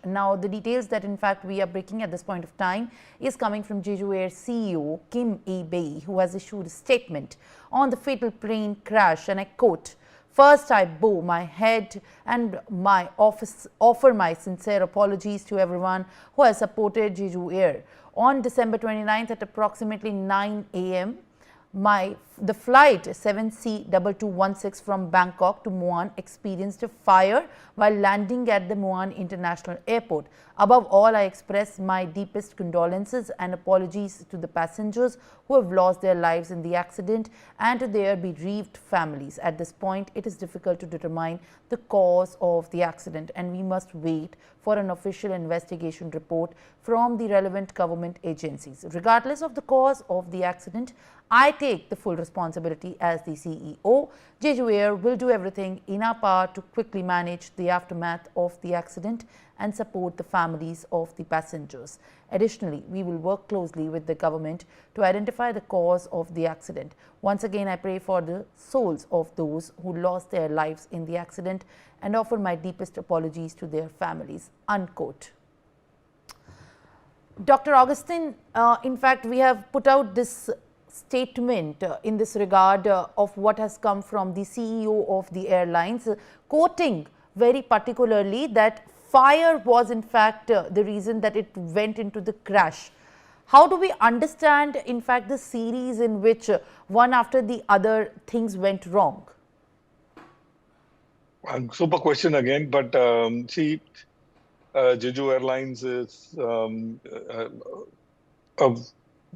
Now, the details that in fact we are breaking at this point of time is coming from Jeju Air CEO Kim E-Bae, who has issued a statement on the fatal plane crash, and I quote, "First, I bow my head and offer my sincere apologies to everyone who has supported Jeju Air. On December 29th at approximately 9 a.m., the flight 7C2216 from Bangkok to Muan experienced a fire while landing at the Muan International Airport. Above all, I express my deepest condolences and apologies to the passengers who have lost their lives in the accident and to their bereaved families. At this point, it is difficult to determine the cause of the accident, and we must wait for an official investigation report from the relevant government agencies. Regardless of the cause of the accident, I take the full responsibility as the CEO. Jeju Air will do everything in our power to quickly manage the aftermath of the accident and support the families of the passengers. Additionally, we will work closely with the government to identify the cause of the accident. Once again, I pray for the souls of those who lost their lives in the accident and offer my deepest apologies to their families." Unquote. Dr. Augustine, in fact, we have put out this statement in this regard of what has come from the CEO of the airlines, quoting very particularly that fire was in fact the reason that it went into the crash. How do we understand in fact the series in which one after the other things went wrong? Super question again, but see, Jeju Airlines is a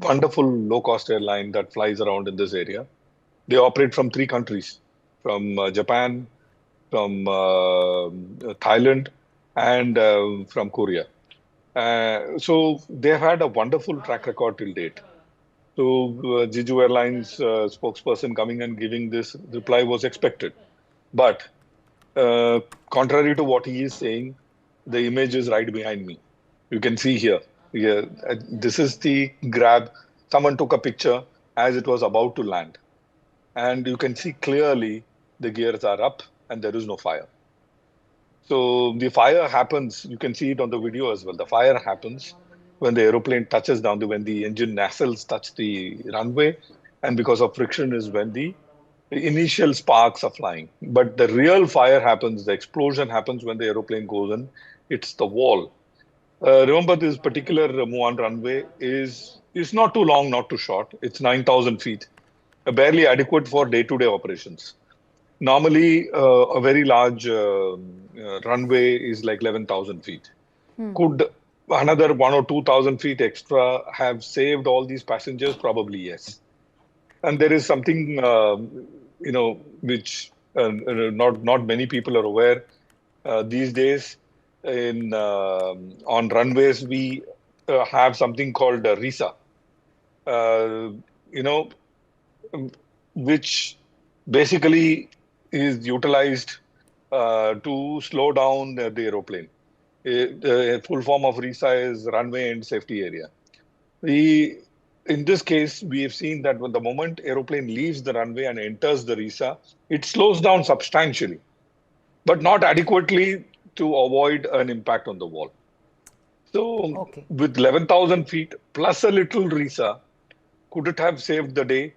wonderful low-cost airline that flies around in this area. They operate from 3 countries, from Japan, from Thailand, and from Korea. So they've had a wonderful track record till date. So Jeju Airlines spokesperson coming and giving this reply was expected. But contrary to what he is saying, the image is right behind me. You can see here. Yeah, this is the grab. Someone took a picture as it was about to land. And you can see clearly the gears are up and there is no fire. So the fire happens, you can see it on the video as well. The fire happens when the aeroplane touches down, when the engine nacelles touch the runway. And because of friction is when the initial sparks are flying. But the real fire happens, the explosion happens when the aeroplane goes in. It's the wall. Remember, this particular Muan runway is not too long, not too short. It's 9,000 feet, barely adequate for day-to-day operations. Normally, a very large runway is like 11,000 feet. Could another 1,000 or 2,000 feet extra have saved all these passengers? Probably yes. And there is something, which not many people are aware these days. On runways, we have something called RISA, which basically is utilized to slow down the aeroplane. The full form of RISA is runway and safety area. In this case, we have seen that when the moment aeroplane leaves the runway and enters the RISA, it slows down substantially, but not adequately to avoid an impact on the wall. So with 11,000 feet plus a little RISA, could it have saved the day?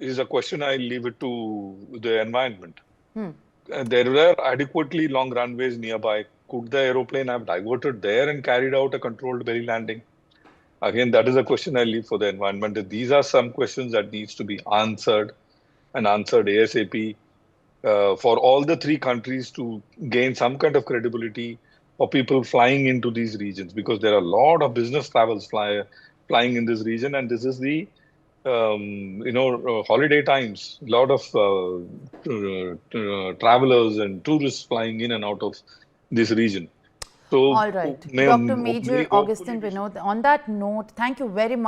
Is a question I leave it to the environment. There were adequately long runways nearby. Could the aeroplane have diverted there and carried out a controlled belly landing? Again, that is a question I leave for the environment. These are some questions that needs to be answered and answered ASAP for all the 3 countries to gain some kind of credibility for people flying into these regions, because there are a lot of business travels flying in this region, and this is the holiday times. A lot of travelers and tourists flying in and out of this region. So, all right, Dr. Major Augustine Vinod, on that note, thank you very much.